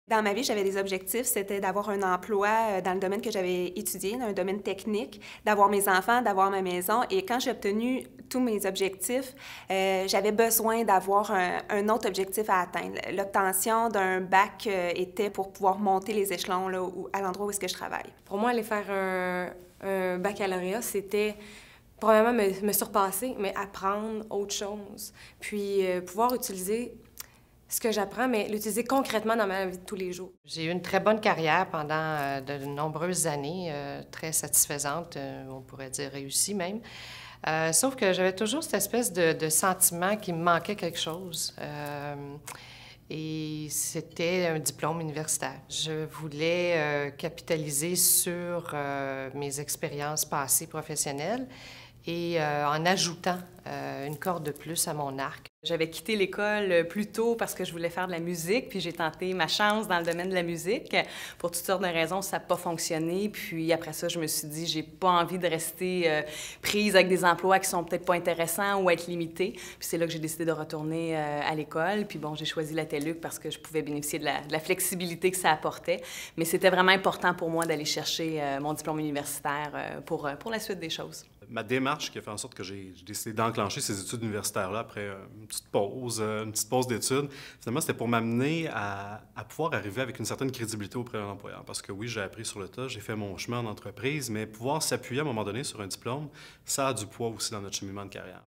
Dans ma vie, j'avais des objectifs, c'était d'avoir un emploi dans le domaine que j'avais étudié, dans un domaine technique, d'avoir mes enfants, d'avoir ma maison. Et quand j'ai obtenu tous mes objectifs, j'avais besoin d'avoir un autre objectif à atteindre. L'obtention d'un bac était pour pouvoir monter les échelons là, à l'endroit où est-ce que je travaille. Pour moi, aller faire un baccalauréat, c'était probablement me surpasser, mais apprendre autre chose. Puis pouvoir utiliser ce que j'apprends, mais l'utiliser concrètement dans ma vie de tous les jours. J'ai eu une très bonne carrière pendant de nombreuses années, très satisfaisante, on pourrait dire réussie même. Sauf que j'avais toujours cette espèce de sentiment qu'il me manquait quelque chose. Et c'était un diplôme universitaire. Je voulais capitaliser sur mes expériences passées professionnelles et en ajoutant une corde de plus à mon arc. J'avais quitté l'école plus tôt parce que je voulais faire de la musique, puis j'ai tenté ma chance dans le domaine de la musique. Pour toutes sortes de raisons, ça n'a pas fonctionné. Puis après ça, je me suis dit, j'ai pas envie de rester prise avec des emplois qui sont peut-être pas intéressants ou être limitée. Puis c'est là que j'ai décidé de retourner à l'école. Puis bon, j'ai choisi la TELUC parce que je pouvais bénéficier de la flexibilité que ça apportait. Mais c'était vraiment important pour moi d'aller chercher mon diplôme universitaire pour la suite des choses. Ma démarche qui a fait en sorte que j'ai décidé d'enclencher ces études universitaires-là après une petite pause d'études, finalement, c'était pour m'amener à pouvoir arriver avec une certaine crédibilité auprès d'un employeur. Parce que oui, j'ai appris sur le tas, j'ai fait mon chemin en entreprise, mais pouvoir s'appuyer à un moment donné sur un diplôme, ça a du poids aussi dans notre cheminement de carrière.